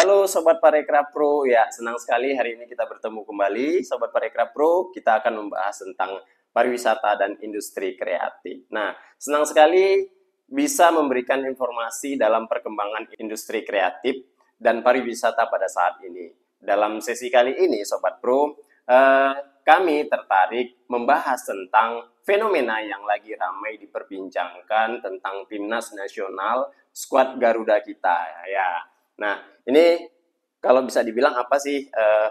Halo Sobat Parekraf Pro, ya senang sekali hari ini kita bertemu kembali. Sobat Parekraf Pro, kita akan membahas tentang pariwisata dan industri kreatif. Nah, senang sekali bisa memberikan informasi dalam perkembangan industri kreatif dan pariwisata pada saat ini. Dalam sesi kali ini Sobat Pro, kami tertarik membahas tentang fenomena yang lagi ramai diperbincangkan tentang timnas nasional skuad Garuda kita, ya. Nah, ini kalau bisa dibilang apa sih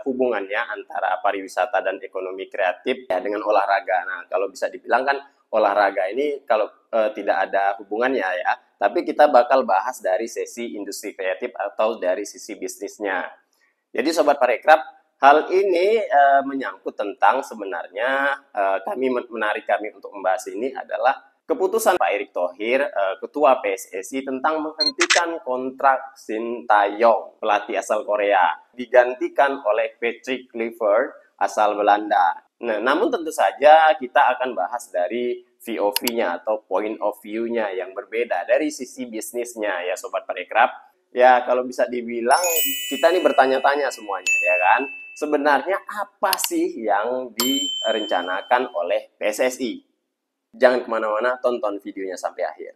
hubungannya antara pariwisata dan ekonomi kreatif ya dengan olahraga. Nah, kalau bisa dibilang kan olahraga ini kalau tidak ada hubungannya ya, tapi kita bakal bahas dari sisi industri kreatif atau dari sisi bisnisnya. Jadi Sobat Parekraf, hal ini menyangkut tentang sebenarnya menarik kami untuk membahas ini adalah keputusan Pak Erick Thohir, Ketua PSSI tentang menghentikan kontrak Sintayong, pelatih asal Korea, digantikan oleh Patrick Kluivert asal Belanda. Nah, namun tentu saja kita akan bahas dari POV-nya atau point of view-nya yang berbeda dari sisi bisnisnya ya Sobat Parekraf. Ya kalau bisa dibilang kita ini bertanya-tanya semuanya ya kan. Sebenarnya apa sih yang direncanakan oleh PSSI? Jangan kemana-mana, tonton videonya sampai akhir.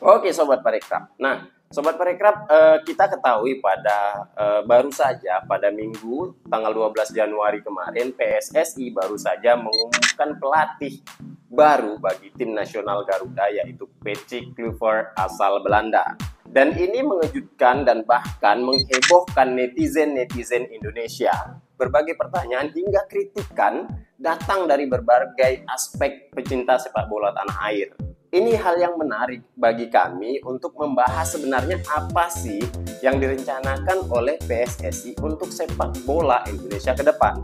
Oke Sobat Parekraf. Nah, Sobat Parekraf, kita ketahui pada baru saja pada Minggu tanggal 12 Januari kemarin PSSI baru saja mengumumkan pelatih baru bagi tim nasional Garuda yaitu Patrick Kluivert asal Belanda. Dan ini mengejutkan dan bahkan menghebohkan netizen-netizen Indonesia. Berbagai pertanyaan hingga kritikan datang dari berbagai aspek pecinta sepak bola tanah air. Ini hal yang menarik bagi kami untuk membahas sebenarnya apa sih yang direncanakan oleh PSSI untuk sepak bola Indonesia ke depan.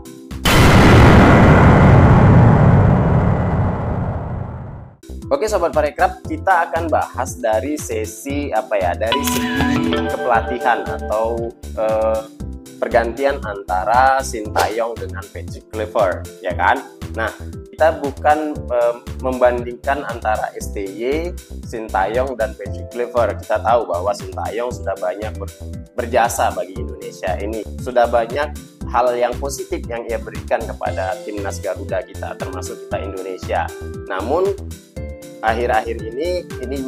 Oke Sobat Parekraf, kita akan bahas dari sesi dari segi kepelatihan atau pergantian antara Sintayong dengan Patrick Kluivert, ya kan? Nah, kita bukan membandingkan antara STY, Sintayong, dan Patrick Kluivert. Kita tahu bahwa Sintayong sudah banyak berjasa bagi Indonesia ini. Sudah banyak hal yang positif yang ia berikan kepada timnas Garuda kita, termasuk kita Indonesia. Namun, akhir-akhir ini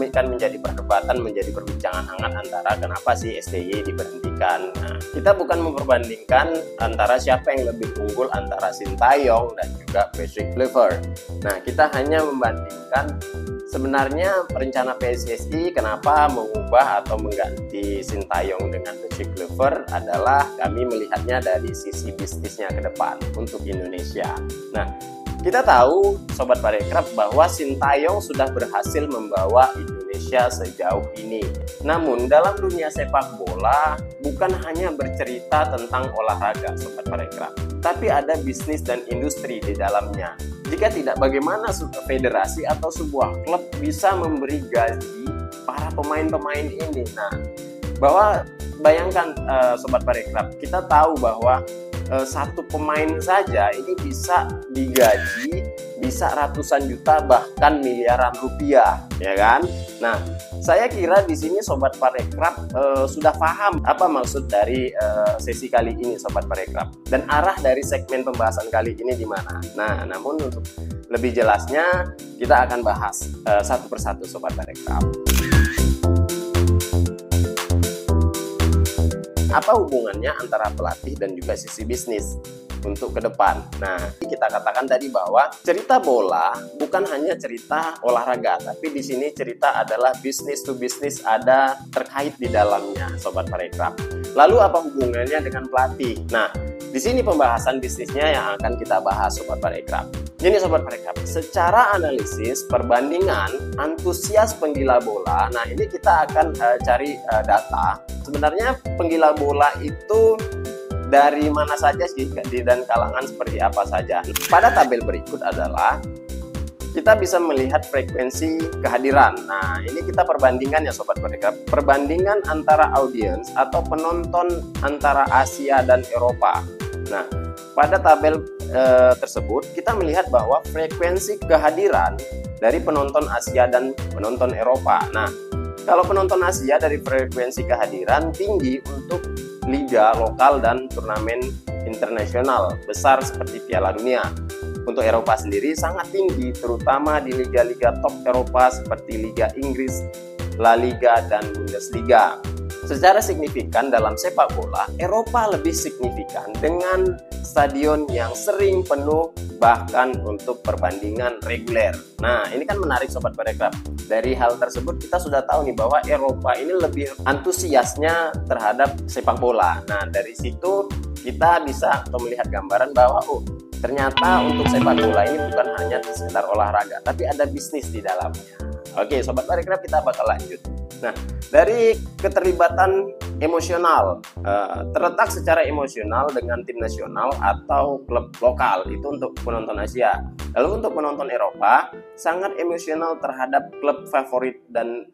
kan menjadi perdebatan, menjadi perbincangan hangat antara kenapa sih STY diberhentikan. Nah, kita bukan memperbandingkan antara siapa yang lebih unggul antara Sintayong dan juga Patrick Kluivert. Nah, kita hanya membandingkan sebenarnya rencana PSSI kenapa mengubah atau mengganti Sintayong dengan Patrick Kluivert adalah kami melihatnya dari sisi bisnisnya ke depan untuk Indonesia. Nah, kita tahu Sobat Parekraf bahwa Sintayong sudah berhasil membawa Indonesia sejauh ini. Namun dalam dunia sepak bola bukan hanya bercerita tentang olahraga Sobat Parekraf, tapi ada bisnis dan industri di dalamnya. Jika tidak, bagaimana federasi atau sebuah klub bisa memberi gaji para pemain-pemain ini? Nah, bahwa bayangkan Sobat Parekraf, kita tahu bahwa satu pemain saja ini bisa digaji bisa ratusan juta bahkan miliaran rupiah, ya kan? Nah, saya kira di sini Sobat Parekraf sudah paham apa maksud dari sesi kali ini Sobat Parekraf dan arah dari segmen pembahasan kali ini di mana. Nah, namun untuk lebih jelasnya kita akan bahas satu persatu Sobat Parekraf. Apa hubungannya antara pelatih dan juga sisi bisnis untuk ke depan? Nah, kita katakan tadi bahwa cerita bola bukan hanya cerita olahraga, tapi di sini cerita adalah bisnis to bisnis, ada terkait di dalamnya, Sobat Parekraf. Lalu apa hubungannya dengan pelatih? Nah, di sini pembahasan bisnisnya yang akan kita bahas, Sobat Parekraf. Jadi Sobat Parekraf, secara analisis perbandingan antusias penggila bola, nah ini kita akan cari data. Sebenarnya penggila bola itu dari mana saja sih dan kalangan seperti apa saja. Pada tabel berikut adalah kita bisa melihat frekuensi kehadiran. Nah, ini kita perbandingkan ya Sobat Parekraf. Perbandingan antara audiens atau penonton antara Asia dan Eropa. Nah, pada tabel tersebut kita melihat bahwa frekuensi kehadiran dari penonton Asia dan penonton Eropa. Nah, kalau penonton Asia dari frekuensi kehadiran tinggi untuk liga lokal dan turnamen internasional besar seperti Piala Dunia. Untuk Eropa sendiri sangat tinggi, terutama di liga-liga top Eropa seperti Liga Inggris, La Liga, dan Bundesliga. Secara signifikan dalam sepak bola, Eropa lebih signifikan dengan stadion yang sering penuh bahkan untuk perbandingan reguler. Nah, ini kan menarik Sobat Parekraf. Dari hal tersebut kita sudah tahu nih bahwa Eropa ini lebih antusiasnya terhadap sepak bola. Nah, dari situ kita bisa melihat gambaran bahwa ternyata untuk sepak bola ini bukan hanya sekedar olahraga, tapi ada bisnis di dalamnya. Oke, Sobat Parekraf, kita bakal lanjut. Nah, dari keterlibatan emosional, terletak secara emosional dengan tim nasional atau klub lokal, itu untuk penonton Asia. Lalu untuk penonton Eropa, sangat emosional terhadap klub favorit dan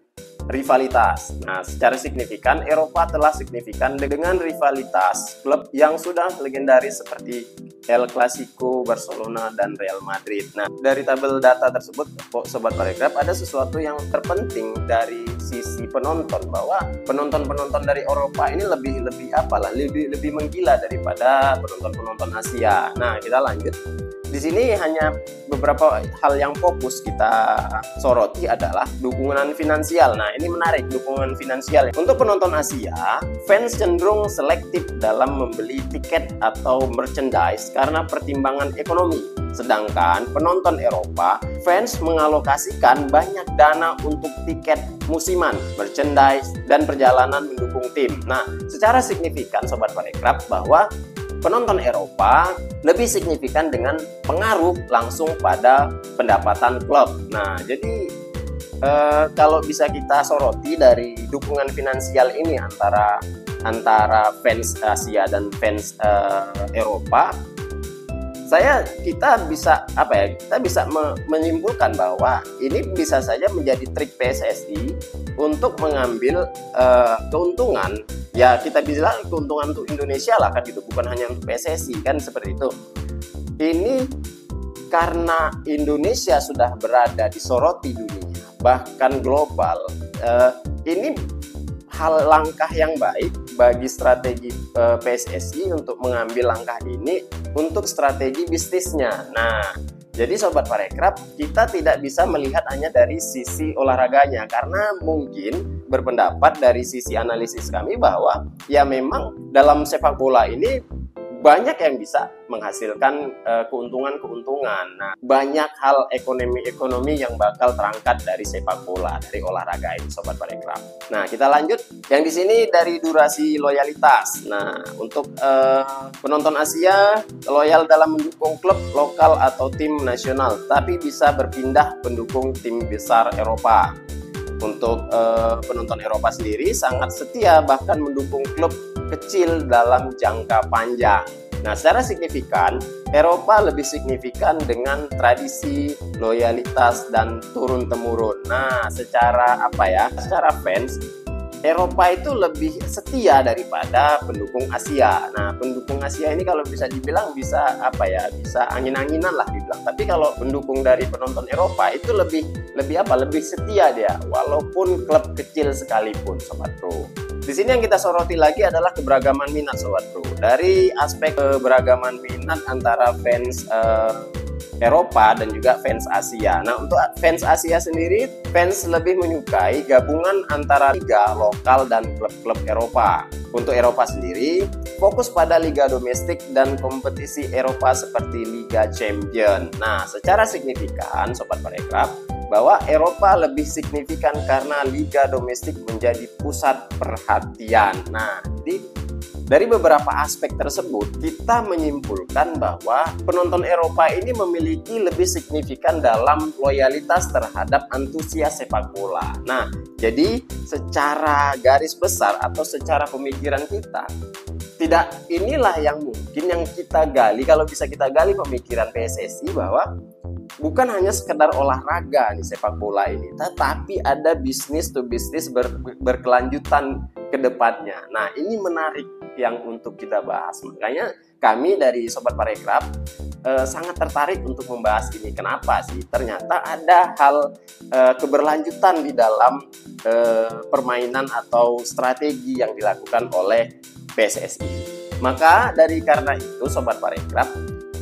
rivalitas. Nah, secara signifikan Eropa telah signifikan dengan rivalitas klub yang sudah legendaris seperti El Clasico, Barcelona, dan Real Madrid. Nah, dari tabel data tersebut, Sobat Parekraf, ada sesuatu yang terpenting dari sisi penonton, bahwa penonton-penonton dari Eropa ini lebih menggila daripada penonton-penonton Asia. Nah, kita lanjut. Di sini hanya beberapa hal yang fokus kita soroti adalah dukungan finansial. Nah, ini menarik, dukungan finansial. Untuk penonton Asia, fans cenderung selektif dalam membeli tiket atau merchandise karena pertimbangan ekonomi. Sedangkan penonton Eropa, fans mengalokasikan banyak dana untuk tiket musiman, merchandise, dan perjalanan mendukung tim. Nah, secara signifikan Sobat Parekraf, bahwa penonton Eropa lebih signifikan dengan pengaruh langsung pada pendapatan klub. Nah, jadi kalau bisa kita soroti dari dukungan finansial ini antara fans Asia dan fans Eropa, kita bisa menyimpulkan bahwa ini bisa saja menjadi trik PSSI untuk mengambil keuntungan. Ya, kita bilang keuntungan untuk Indonesia lah kan gitu, bukan hanya untuk PSSI kan, seperti itu. Ini karena Indonesia sudah berada di soroti dunia, bahkan global. Ini langkah yang baik bagi strategi PSSI untuk mengambil langkah ini untuk strategi bisnisnya. Nah, jadi Sobat Parekraf, kita tidak bisa melihat hanya dari sisi olahraganya, karena mungkin berpendapat dari sisi analisis kami bahwa ya memang dalam sepak bola ini banyak yang bisa menghasilkan keuntungan-keuntungan. Nah, banyak hal ekonomi yang bakal terangkat dari sepak bola, dari olahraga ini Sobat Parekraf. Nah, kita lanjut. Yang di sini dari durasi loyalitas. Nah, untuk penonton Asia loyal dalam mendukung klub lokal atau tim nasional, tapi bisa berpindah mendukung tim besar Eropa. Untuk penonton Eropa sendiri sangat setia, bahkan mendukung klub kecil dalam jangka panjang. Nah, secara signifikan Eropa lebih signifikan dengan tradisi, loyalitas, dan turun-temurun. Nah, secara fans, Eropa itu lebih setia daripada pendukung Asia. Nah, pendukung Asia ini kalau bisa dibilang bisa angin-anginan lah dibilang. Tapi kalau pendukung dari penonton Eropa itu lebih setia dia, walaupun klub kecil sekalipun, Sobat Bro. Di sini yang kita soroti lagi adalah keberagaman minat, Sobat Bro. Dari aspek keberagaman minat antara fans Eropa dan juga fans Asia. Nah, untuk fans Asia sendiri, fans lebih menyukai gabungan antara liga lokal dan klub-klub Eropa. Untuk Eropa sendiri, fokus pada liga domestik dan kompetisi Eropa seperti Liga Champion. Nah, secara signifikan, Sobat Parekraf, bahwa Eropa lebih signifikan karena liga domestik menjadi pusat perhatian. Nah, jadi dari beberapa aspek tersebut, kita menyimpulkan bahwa penonton Eropa ini memiliki lebih signifikan dalam loyalitas terhadap antusias sepak bola. Nah, jadi secara garis besar atau secara pemikiran kita, inilah yang mungkin yang kita gali, kalau bisa kita gali pemikiran PSSI, bahwa bukan hanya sekedar olahraga nih sepak bola ini, tetapi ada bisnis to bisnis berkelanjutan ke depannya. Nah, ini menarik yang untuk kita bahas. Makanya kami dari Sobat Parekraf sangat tertarik untuk membahas ini. Kenapa sih? Ternyata ada hal keberlanjutan di dalam permainan atau strategi yang dilakukan oleh PSSI. Maka karena itu Sobat Parekraf,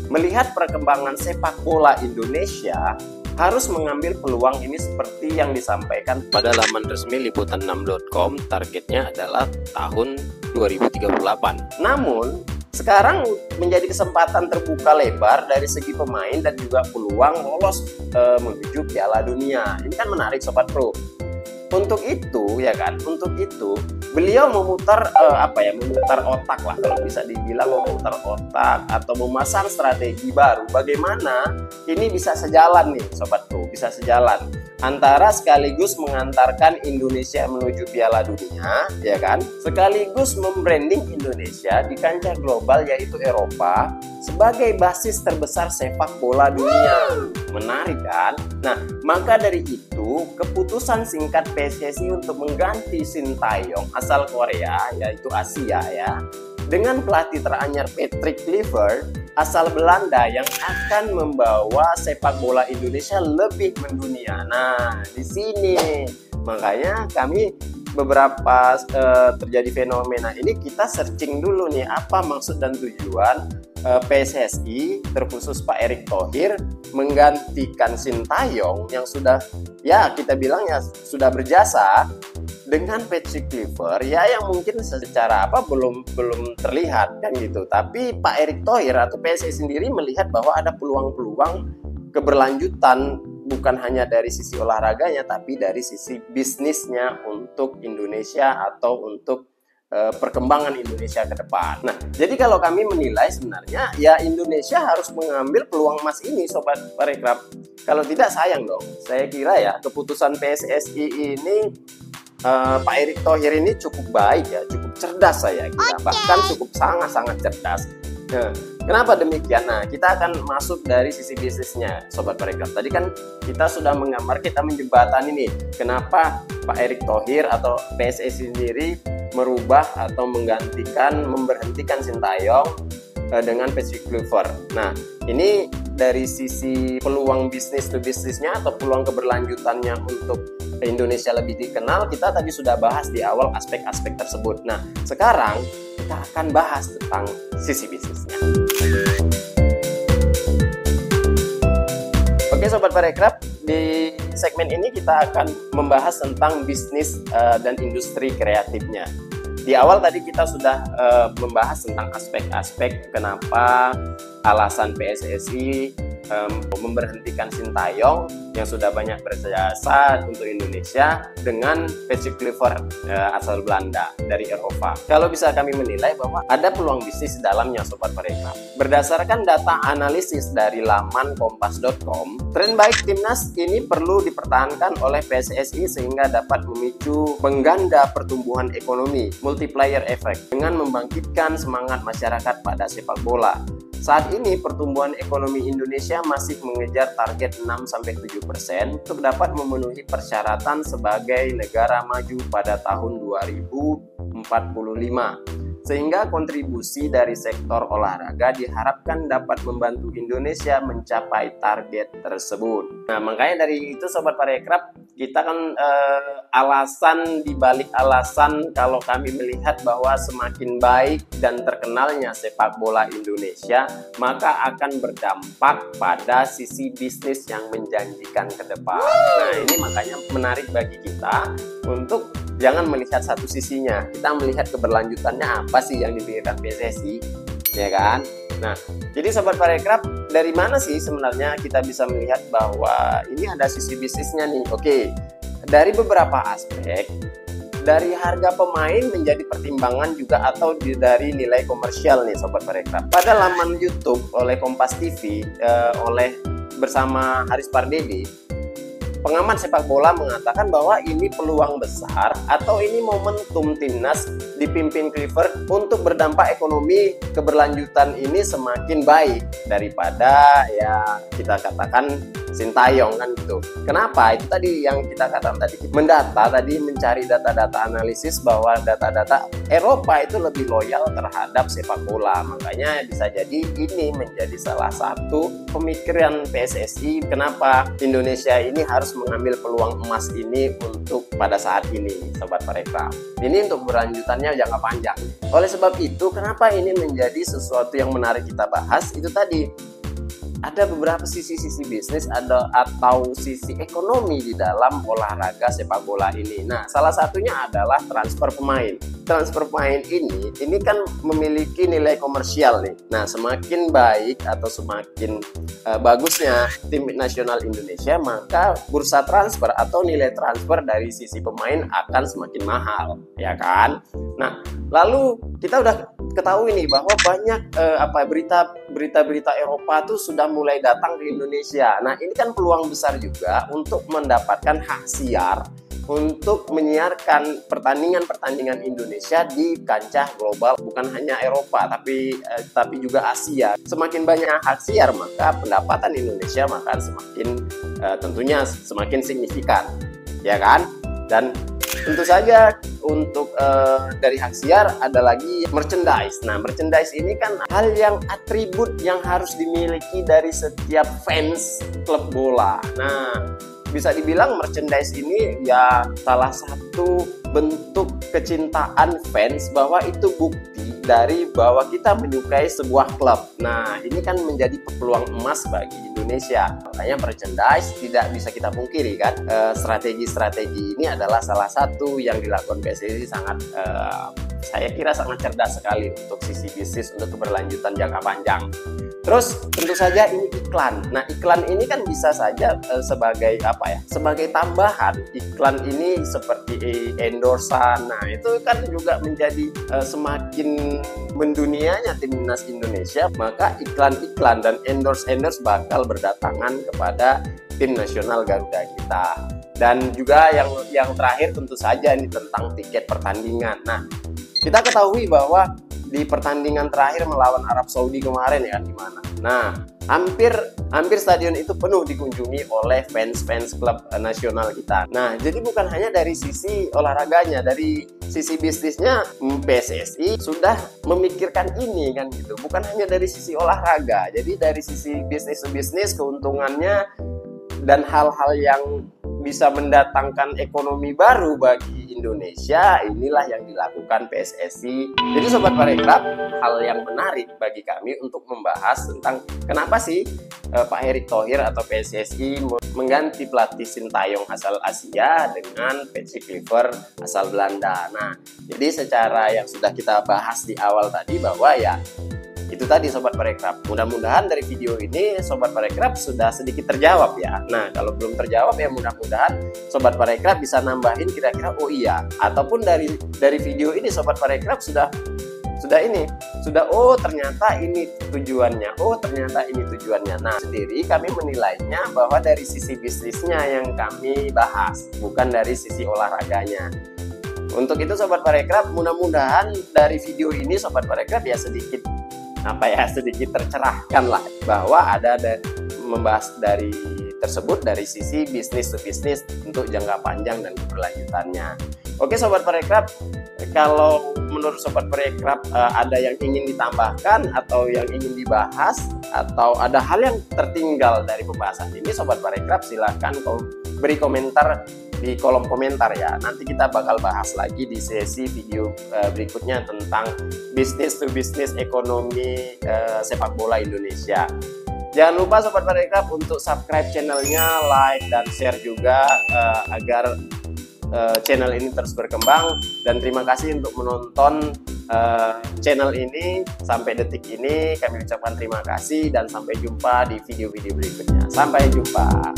melihat perkembangan sepak bola Indonesia harus mengambil peluang ini seperti yang disampaikan pada laman resmi liputan6.com. Targetnya adalah tahun 2038. Namun sekarang menjadi kesempatan terbuka lebar dari segi pemain dan juga peluang lolos menuju Piala Dunia. Ini kan menarik Sobat Pro. Untuk itu ya kan, untuk itu beliau memutar memutar otak lah, kalau bisa dibilang memutar otak atau memasang strategi baru. Bagaimana ini bisa sejalan nih Sobat Pro, bisa sejalan antara sekaligus mengantarkan Indonesia menuju Piala Dunia, ya kan, sekaligus membranding Indonesia di kancah global yaitu Eropa sebagai basis terbesar sepak bola dunia. Menarik kan? Nah, maka dari itu keputusan singkat PSSI untuk mengganti Sintayong asal Korea, yaitu Asia ya, dengan pelatih teranyar Patrick Kluivert asal Belanda yang akan membawa sepak bola Indonesia lebih mendunia. Nah, di sini makanya kami beberapa terjadi fenomena ini, kita searching dulu nih apa maksud dan tujuan PSSI terkhusus Pak Erick Thohir menggantikan Sintayong yang sudah ya kita bilang ya sudah berjasa dengan Patrick Kluivert ya, yang mungkin secara belum terlihat kan gitu. Tapi Pak Erick Thohir atau PSSI sendiri melihat bahwa ada peluang-peluang keberlanjutan bukan hanya dari sisi olahraganya tapi dari sisi bisnisnya untuk Indonesia atau untuk perkembangan Indonesia ke depan. Nah, jadi kalau kami menilai sebenarnya ya Indonesia harus mengambil peluang emas ini Sobat Parekraf. Kalau tidak sayang dong. Saya kira ya keputusan PSSI ini Pak Erick Thohir ini cukup baik ya, cukup cerdas saya kira. Bahkan cukup sangat-sangat cerdas. Nah, kenapa demikian? Nah, kita akan masuk dari sisi bisnisnya Sobat Parekraf. Tadi kan kita sudah menggambar, kita menjembatani ini kenapa Pak Erick Thohir atau PSSI sendiri merubah atau memberhentikan Sintayong dengan Patrick Kluivert. Nah, ini dari sisi peluang bisnis to bisnisnya atau peluang keberlanjutannya untuk Indonesia lebih dikenal, kita tadi sudah bahas di awal aspek-aspek tersebut. Nah, sekarang kita akan bahas tentang sisi bisnisnya. Oke Sobat Parekraf, di segmen ini kita akan membahas tentang bisnis dan industri kreatifnya. Di awal tadi kita sudah membahas tentang aspek-aspek kenapa alasan PSSI memberhentikan Sintayong yang sudah banyak berjasa untuk Indonesia dengan Patrick Kluivert asal Belanda dari Eropa. Kalau bisa kami menilai bahwa ada peluang bisnis di dalamnya Sobat Parekraf. Berdasarkan data analisis dari laman kompas.com, tren baik timnas ini perlu dipertahankan oleh PSSI sehingga dapat memicu pengganda pertumbuhan ekonomi, multiplier effect, dengan membangkitkan semangat masyarakat pada sepak bola. Saat ini pertumbuhan ekonomi Indonesia masih mengejar target 6-7% untuk dapat memenuhi persyaratan sebagai negara maju pada tahun 2045. Sehingga kontribusi dari sektor olahraga diharapkan dapat membantu Indonesia mencapai target tersebut. Nah, makanya dari itu Sobat Parekraf, kita kan alasan dibalik alasan kalau kami melihat bahwa semakin baik dan terkenalnya sepak bola Indonesia, maka akan berdampak pada sisi bisnis yang menjanjikan ke depan. Nah, ini makanya menarik bagi kita untuk jangan melihat satu sisinya, kita melihat keberlanjutannya apa sih yang dipikirkan PSSI, ya kan? Nah, jadi Sobat Parekraf, dari mana sih sebenarnya kita bisa melihat bahwa ini ada sisi bisnisnya nih? Oke, dari beberapa aspek, dari harga pemain menjadi pertimbangan juga atau dari nilai komersial nih Sobat Parekraf. Pada laman YouTube oleh Kompas TV bersama Haris Pardede, pengamat sepak bola mengatakan bahwa ini peluang besar atau ini momentum timnas dipimpin Kluivert untuk berdampak ekonomi keberlanjutan ini semakin baik daripada ya kita katakan Sintayong kan gitu. Kenapa? Itu tadi yang kita katakan tadi, mencari data-data analisis bahwa data-data Eropa itu lebih loyal terhadap sepak bola. Makanya bisa jadi ini menjadi salah satu pemikiran PSSI kenapa Indonesia ini harus mengambil peluang emas ini untuk pada saat ini, Sobat Parekraf. Ini untuk berlanjutannya jangka panjang. Oleh sebab itu, kenapa ini menjadi sesuatu yang menarik kita bahas? Itu tadi, ada beberapa sisi-sisi bisnis atau sisi ekonomi di dalam olahraga sepak bola ini. Nah, salah satunya adalah transfer pemain. Transfer pemain ini kan memiliki nilai komersial nih. Nah, semakin baik atau semakin bagusnya tim nasional Indonesia, maka bursa transfer atau nilai transfer dari sisi pemain akan semakin mahal, ya kan? Nah, lalu kita udah ketahui nih bahwa banyak berita-berita Eropa tuh sudah mulai datang ke Indonesia. Nah, ini kan peluang besar juga untuk mendapatkan hak siar untuk menyiarkan pertandingan-pertandingan Indonesia di kancah global, bukan hanya Eropa tapi juga Asia. Semakin banyak hak siar, maka pendapatan Indonesia tentunya semakin signifikan, ya kan? Dan tentu saja untuk dari hak siar ada lagi merchandise. Nah, merchandise ini kan hal yang atribut yang harus dimiliki dari setiap fans klub bola. Nah, bisa dibilang merchandise ini ya salah satu bentuk kecintaan fans, bahwa itu bukti dari bahwa kita menyukai sebuah klub. Nah, ini kan menjadi peluang emas bagi Indonesia. Makanya merchandise tidak bisa kita pungkiri kan. Strategi-strategi ini adalah salah satu yang dilakukan PSSI saya kira sangat cerdas sekali untuk sisi bisnis untuk keberlanjutan jangka panjang. Terus tentu saja ini iklan. Nah, iklan ini kan bisa saja sebagai sebagai tambahan. Iklan ini seperti endorsan. Nah, itu kan juga menjadi semakin mendunianya timnas Indonesia, maka iklan-iklan dan endorse bakal berdatangan kepada tim nasional Garuda kita. Dan juga yang terakhir tentu saja ini tentang tiket pertandingan. Nah, kita ketahui bahwa di pertandingan terakhir melawan Arab Saudi kemarin ya gimana. Nah, hampir stadion itu penuh dikunjungi oleh fans klub nasional kita. Nah, jadi bukan hanya dari sisi olahraganya, dari sisi bisnisnya PSSI sudah memikirkan ini kan gitu. Bukan hanya dari sisi olahraga. Jadi dari sisi bisnis keuntungannya dan hal-hal yang bisa mendatangkan ekonomi baru bagi Indonesia, inilah yang dilakukan PSSI. Jadi Sobat Parekraf, hal yang menarik bagi kami untuk membahas tentang kenapa sih Pak Erick Thohir atau PSSI mengganti pelatih Sintayong asal Asia dengan Patrick Kluivert asal Belanda. Nah, jadi secara yang sudah kita bahas di awal tadi bahwa ya itu tadi Sobat Parekraf, mudah-mudahan dari video ini Sobat Parekraf sudah sedikit terjawab ya. Nah, kalau belum terjawab ya mudah-mudahan Sobat Parekraf bisa nambahin kira-kira oh iya, ataupun dari video ini Sobat Parekraf sudah oh ternyata ini tujuannya, Nah, sendiri kami menilainya bahwa dari sisi bisnisnya yang kami bahas, bukan dari sisi olahraganya. Untuk itu Sobat Parekraf, mudah-mudahan dari video ini Sobat Parekraf ya sedikit tercerahkan lah bahwa ada membahas dari tersebut dari sisi bisnis to bisnis untuk jangka panjang dan keberlanjutannya. Oke Sobat Parekraf, kalau menurut Sobat Parekraf ada yang ingin ditambahkan atau yang ingin dibahas atau ada hal yang tertinggal dari pembahasan ini, Sobat Parekraf silahkan beri komentar di kolom komentar ya. Nanti kita bakal bahas lagi di sesi video berikutnya tentang bisnis to bisnis ekonomi sepak bola Indonesia. Jangan lupa Sobat Parekraf untuk subscribe channelnya, like dan share juga agar channel ini terus berkembang. Dan terima kasih untuk menonton channel ini sampai detik ini. Kami ucapkan terima kasih dan sampai jumpa di video-video berikutnya. Sampai jumpa.